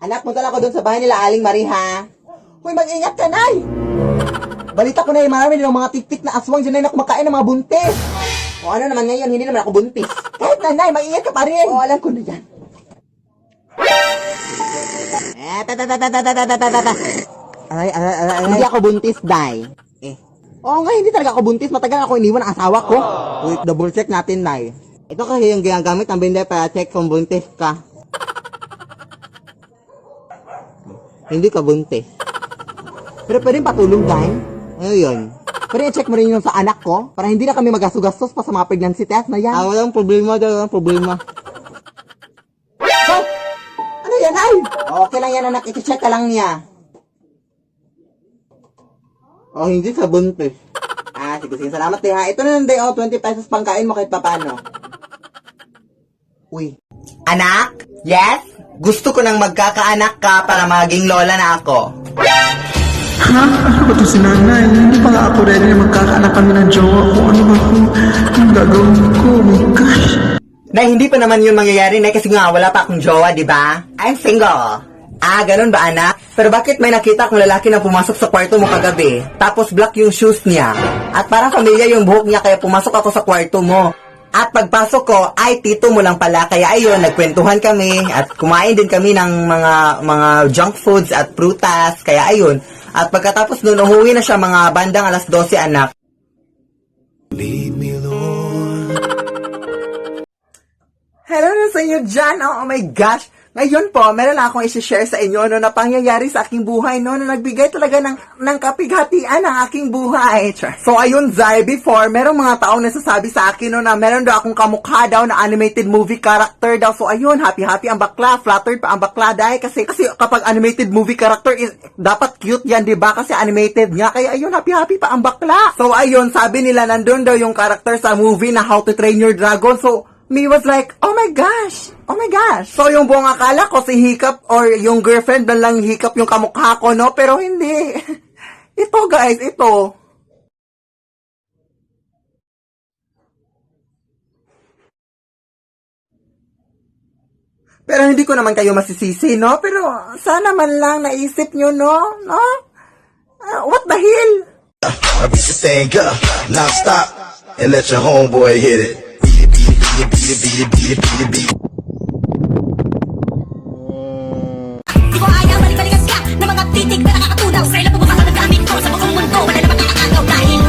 Anak, punta lang ako doon sa bahay nila Aling Marie, ha? Hoy, mag-ingat ka, Nay! Balita ko na marami din ang mga tiktik na aswang dyan na kumakain ng mga buntis. O ano naman ngayon, hindi naman ako buntis. Kahit na, Nay, mag-ingat ka pa rin. O, alam ko na yan. Hindi ako buntis, Day. Oo nga, hindi talaga ako buntis. Matagal ako iniwan ang asawa ko. Wait, double check natin, Day. Ito kasi yung ginagamit ng binder para check kung buntis ka. Hindi ka buntis. Pero pwedeng patulong, Day. Ano yun? Pwede i-check mo rin yung sa anak ko para hindi na kami magastugastos pa sa mga pregnancy test na yan. Walang problema, Day. Walang problema. So, ano yan, ay? Okay lang yan, anak. I-check ka lang niya. Oh, hindi sa buntis. Sige. Salamat, Day, ha? Ito na lang, Day. 20 pesos pangkain mo kahit papano. Uy. Anak? Yes? Gusto ko nang magkakaanak ka para maging lola na ako. Ha? Ano ba ito si nanay? Hindi pa nga ako ready na magkakaanak kami ng jowa ko. Ano ba ito? Ang gagawin ko? Oh my gosh. Nay, hindi pa naman yun mangyayari, Nay, kasi nga wala pa akong jowa, di ba? I'm single. Ganun ba, anak? Pero bakit may nakita akong lalaki na pumasok sa kwarto mo kagabi? Tapos black yung shoes niya. At parang familiar yung buhok niya kaya pumasok ako sa kwarto mo. At pagpasok ko, ay tito mo lang pala. Kaya ayun, nagkwentuhan kami at kumain din kami ng mga junk foods at prutas. Kaya ayun. At pagkatapos nun, umuwi na siya mga bandang alas 12, anak. Lead me, Lord. Hello na sa inyo dyan. Oh my gosh. Ngayon po, meron lang akong isi-share sa inyo na pangyayari sa aking buhay na nagbigay talaga ng kapighatian ng aking buhay. So ayun, Zay, before, merong mga taong nasasabi sa akin na meron daw akong kamukha daw na animated movie character daw. So ayun, happy-happy ang bakla, flattered pa ang bakla dahil kasi kapag animated movie character is dapat cute yan, 'di ba? Kasi animated nga. Kaya ayun, happy-happy pa ang bakla. So ayun, sabi nila nandun daw yung character sa movie na How to Train Your Dragon. So me was like, oh my gosh. So, yung buong akala ko si Hiccup or yung girlfriend na lang Hiccup yung kamukha ko, no? Pero hindi. Ito, guys, ito. Pero hindi ko naman kayo masisisi, no? Pero sana man lang naisip nyo, no? No? What the hell? I beat the thing up, non-stop, and let your homeboy hit it. Beat it. Di ko ayaw balik-balikan ka na mga titig na nakakatunaw sa ilang pumakas na gamit ko sa buong mundo. Wala na makakagaw dahil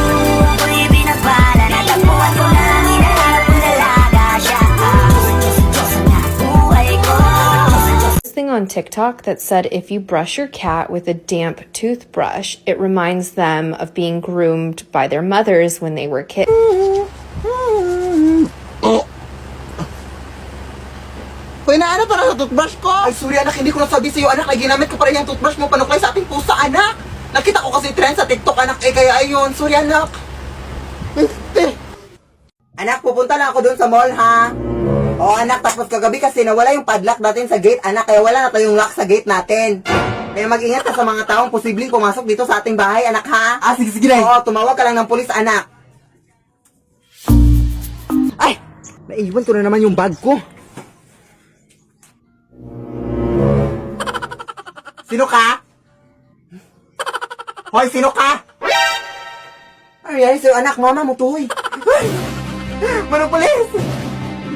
ako'y binagpala na tapuan ko na hinahanap kong dalaga siya. Diyos na buhay ko. Thing on TikTok that said if you brush your cat with a damp toothbrush, it reminds them of being groomed by their mothers when they were kids. Hoy, naano to na sa toothbrush ko? Ay, sorry, anak, hindi ko nasabi sa'yo, anak, ay ginamit ko pa rin yung toothbrush mo panuklay sa ating pusa, anak. Nakita ko kasi trend sa TikTok, anak, kaya ayun, sorry, anak. Anak, pupunta lang ako dun sa mall, ha? Oo, anak, tapos kagabi kasi nawala yung padlock natin sa gate, anak, kaya wala na tayong lock sa gate natin. Kaya mag-ingat ka sa mga taong posibleng pumasok dito sa ating bahay, anak, ha? Sige, Oo, tumawag ka lang ng pulis, anak. Ay, naiwan ko na naman yung bag ko. Sino ka? Hoy, sino ka? Ay, sa'yo, anak, mama mo to, hoy. Manong pulis!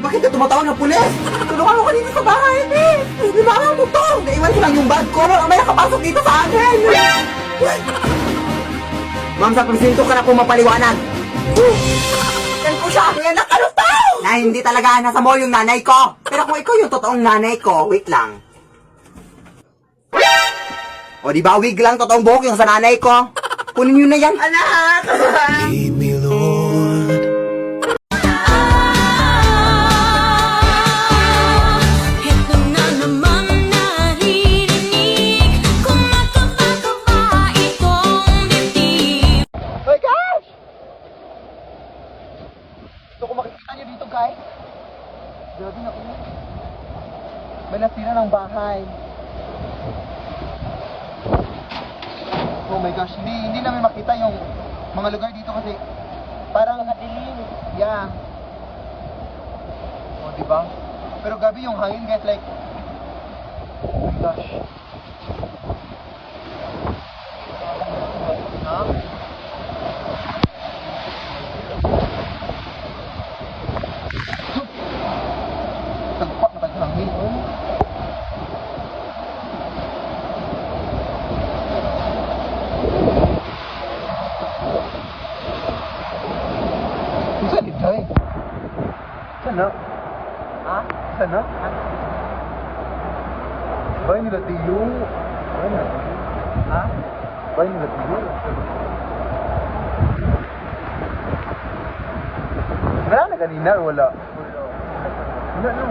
Bakit ka tumatawag ng pulis? Tulungan mo kanina sa bahay, eh! Mama mo to! Naiwan ko lang yung bag ko. May nakapasok dito sa akin! Ma'am, sa presinto ka na pumapaliwanag. Yan po siya! May anak, ano to? Na hindi talaga nasa mall yung nanay ko. Pero kung ikaw yung totoong nanay ko, wait lang. O, di ba, wig lang, totoong buhok yung sa nanay ko. Kunin nyo na yan, anak! Lead me, Lord. Ito na naman naririnig kumakaba itong dibdib. Hoy, guys! Gusto ko makikita nyo dito, guys. Grabe na ko. May nasira ng bahay. Oh my gosh, hindi namin makita yung mga lugar dito kasi parang nakadilim. Yeah. Oh, diba? Pero gabi yung hangin, guys, like Sana? Ha? Sana? Bay nila tiyo. Ha? Bay nila tiyo. Wala na kanina or wala? Wala no.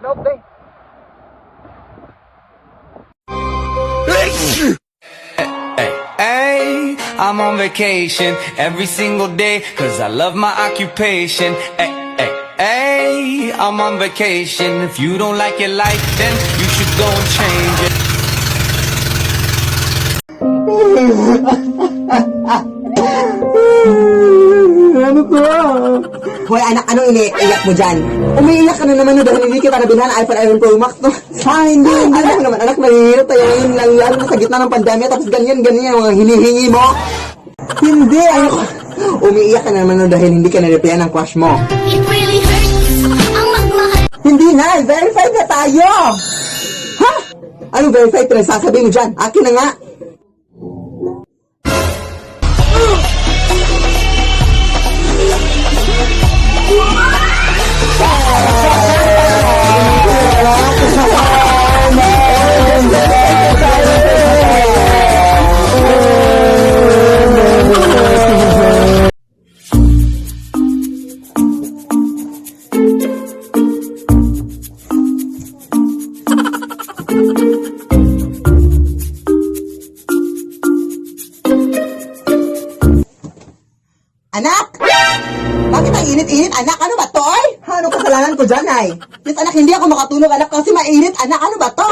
Laog day. Hey, I'm on vacation every single day, cause I love my occupation. Hey, I'm on vacation. If you don't like your life, then you should go and change it. Hoy anak, anong iniiyak mo dyan? Umiiyak ka na naman no dahil hindi kita nabilhan ng iPhone 11 Pro Max, no? Hindi. Anak naman, anak, mahirap tayo ngayon lang lalo na sa gitna ng pandemya tapos ganyan yung mga hinihingi mo. Hindi, ayoko. Umiiyak ka na naman no dahil hindi ka na-replyan ng crush mo. It really hurts ang magmahal. Hindi na, verified na tayo! Ha? Ano verified? Pinagsasabi mo dyan? Akin na nga. Anak! Bakit ang init-init, anak? Ano ba to, oy? Ano kasalanan ko dyan, ay? Yes, anak, hindi ako makatulog, anak, kasi mainit, anak. Ano ba to?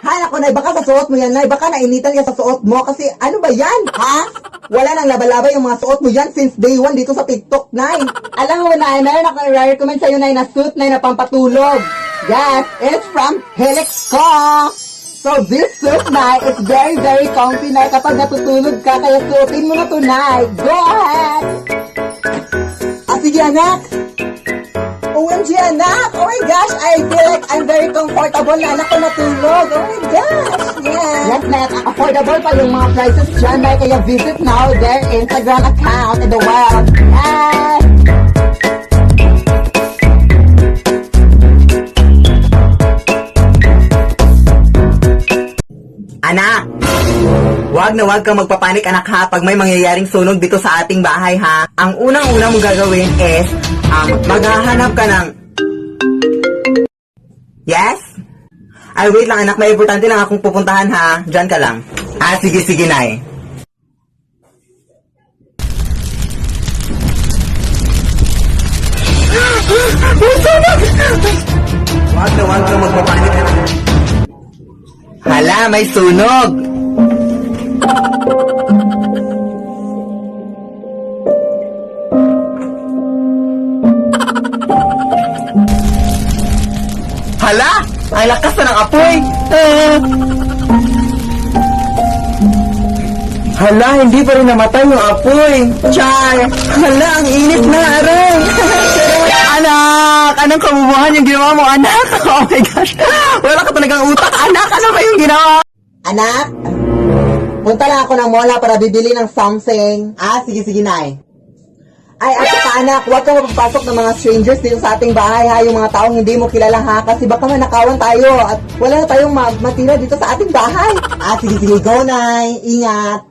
Ha, ako, nay, baka sa suot mo yan, nay. Baka nainitan ka sa suot mo, kasi ano ba yan, ha? Wala nang labalabay yung mga suot mo yan since day 1 dito sa TikTok, nay. Alam mo, nay, meron ako i-recommend sa'yo, nay, na suit, nay, na pampatulog. Yes, it's from Helix ko. So this suit, Nay, it's very, very comfy, Nay, kapag natutulog ka, kaya suotin mo na to, Nay. Go ahead! Sige, anak! OMG, anak! Oh my gosh, I feel like I'm very comfortable na anak ko natulog. Oh my gosh, yes! Yes, Nay, affordable pa yung mga prices dyan, Nay, kaya visit now their Instagram account in the web. Yes! Anak, wag na wag kang magpapanik, anak, ha, pag may mangyayaring sunog dito sa ating bahay, ha. Ang unang-unang mong gagawin is, maghahanap ka ng... Yes? Ay, wait lang, anak, may importante lang akong pupuntahan, ha. Diyan ka lang. Sige, Nay. Wag na wag kang magpapanik, anak. Hala, may sunog! Hala! Ang lakas na ng apoy! Hala, hindi pa rin namatay yung apoy! Char! Hala, ang init na, aray! Anak! Anong kabubuhan yung ginawa mo, anak? Oh my gosh! Wala ka talagang utak, anak! Ano ba yung ginawa? Anak! Punta lang ako ng mola para bibili ng something. Sige, Nay. Ay, at saka anak, huwag kang mapapasok ng mga strangers dito sa ating bahay, ha? Yung mga taong hindi mo kilala, ha? Kasi baka manakawan tayo at wala na tayong matira dito sa ating bahay. Sige, go, Nay. Ingat.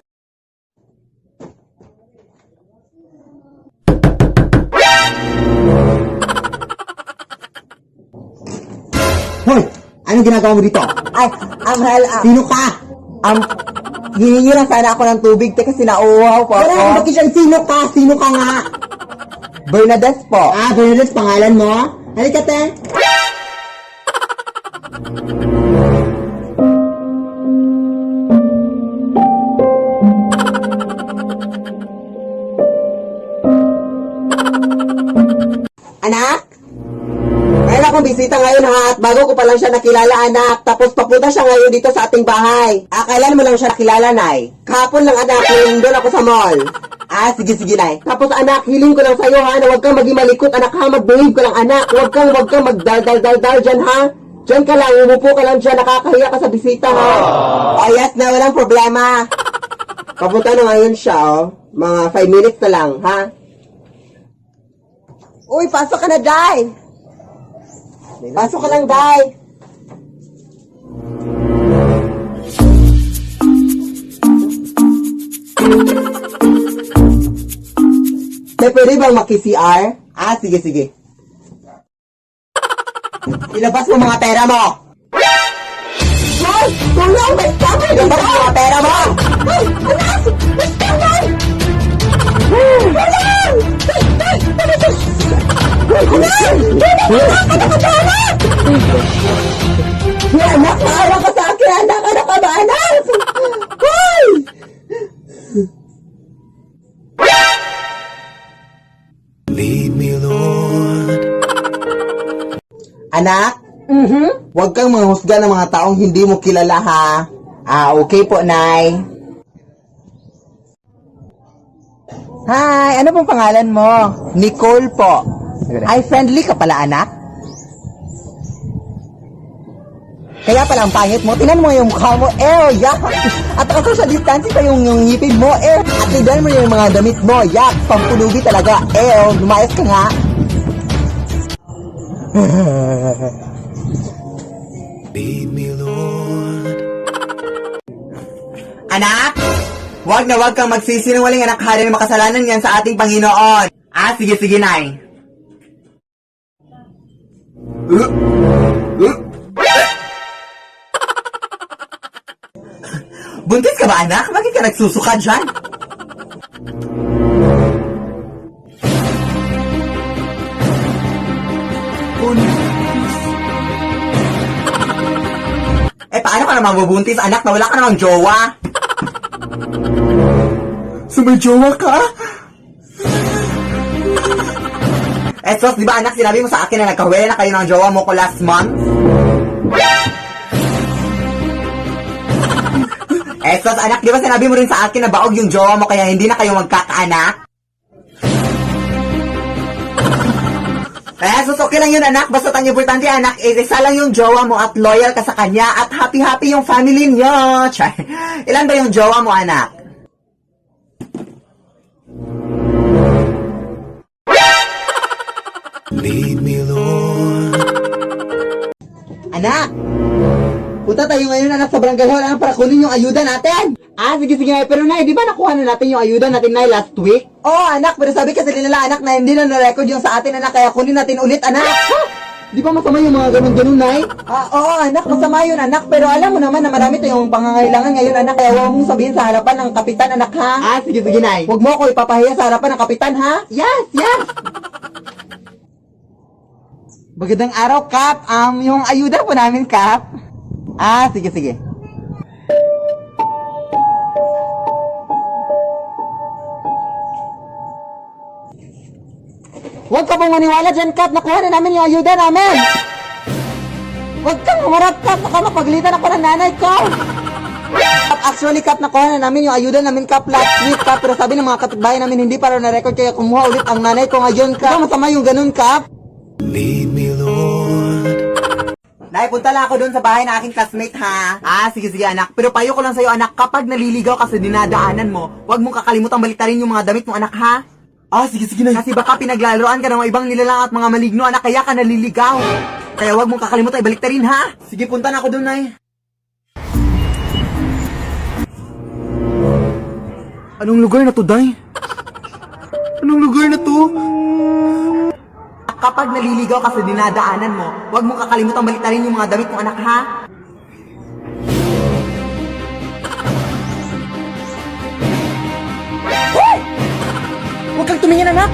Hoy! Anong ginagawa mo dito? Ay, Amhel, sino ka? Hihingi lang sana ako ng tubig, te, kasi nauuhaw po ako. Wala, bakit siya? Sino ka? Sino ka nga? Bernadette po. Bernadette, pangalan mo? Halika, te. Anak? Mayroon akong bisita ngayon ha, at bago ko pa lang siya nakilala, anak. Tapos papunta siya ngayon dito sa ating bahay. Kailan mo lang siya nakilala, Nay? Kahapon lang, anak, nung doon ako sa mall. Sige, Nay. Tapos, anak, hiling ko lang sa'yo, ha, na huwag kang maging malikot, anak, ha. Mag-behave ka lang, anak. Huwag kang magdal-dal-dal dyan, ha. Diyan ka lang, umupo ka lang dyan, nakakahiya ka sa bisita, ha. Yes na, walang problema. Papunta na ngayon siya, oh. Mga 5 minutes na lang, ha. Uy, pasok ka na, Day. Pasok ka lang, Day. May pwede bang maki-CR? Sige. Ilabas mo mga pera mo! Hoy! Tulong! May tama! Ilabas mo mga pera mo! Hoy! Anak! May tama! Tulong! Anak, maawa ka sa akin, anak! Anak ka ba, anak? Hoy! Lead me, Lord. Anak? Huwag kang manghusga ng mga taong hindi mo kilala, ha? Okay po, Nay. Hi, ano pong pangalan mo? Nicole po. Ay, friendly ka pala, anak? Kaya pala ang pangit mo, tinan mo yung mukha mo, yak! At ako sa distancing pa yung ngipin mo, At tinan mo yung mga damit mo, yak! Pampulubi talaga, lumayas ka nga. Lead me, Lord. Anak! Huwag na huwag kang magsisinungaling, anak, hari na makasalanan yan sa ating Panginoon. Sige, Nay. Buntis ka ba, anak? Bakit ka nagsusuka dyan? Paano ka naman mabubuntis, anak, na wala ka namang jowa? So may jowa ka? Sos, di ba, anak, sinabi mo sa akin na nagkahuwi na kayo ng jowa mo ko last month? Sos, anak, di ba sinabi mo rin sa akin na baog yung jowa mo kaya hindi na kayo magkakaanak? Sos, okay lang yun, anak. Basta ang importante, anak, isa lang yung jowa mo at loyal ka sa kanya at happy-happy yung family niyo. Chay. Ilan ba yung jowa mo, anak? Lead me, Lord. Anak! Punta tayo ngayon, anak, sa barangay hall, anak, para kunin yung ayuda natin. Sige, pero Nay, di ba nakuha na natin yung ayuda natin, Nay, last week? Anak, pero sabi kasi nila, anak, na hindi na na-record yung sa atin, anak, kaya kunin natin ulit, anak. Di ba masama yung mga ganun-ganun, Nay? Oo, anak, masama yun, anak, pero alam mo naman na marami tayong pangangailangan ngayon, anak, kaya huwag mong sabihin sa harapan ng kapitan, anak, ha? Sige, Nay. Huwag mo ako ipapahiya sa harapan ng kapitan, ha? Yes! Magandang araw, Kap. Yung ayuda po namin, Kap. Sige. Huwag ka pong maniwala dyan, Kap. Nakuha na namin yung ayuda namin. Huwag kang humarap, Kap. Nakamapaglitan ako ng nanay ko. Actually, Kap, nakuha na namin yung ayuda namin, Kap, last week, Kap. Pero sabi ng mga kapitbahay namin, hindi para na-record, kaya kumuha ulit ang nanay ko ngayon, Kap. Masama yung ganun, Kap. Lead me, Lord. Nay, punta lang ako doon sa bahay ng aking classmate, ha? Sige, anak. Pero payo ko lang sa'yo, anak, kapag naliligaw ka sa dinadaanan mo, huwag mong kakalimutan baliktarin yung mga damit mo, anak, ha? Sige, Nay. Kasi baka pinaglalaroan ka ng mga ibang nilalang at mga maligno, anak, kaya ka naliligaw. Kaya huwag mong kakalimutan ibaliktarin, ha? Sige, punta na ako doon, Nay. Anong lugar na to, Day? Anong lugar na to? Kapag naliligaw ka sa dinadaanan mo, huwag mong kakalimutan baliktarin yung mga damit mo, anak, ha? Huwag kang tumingin, anak!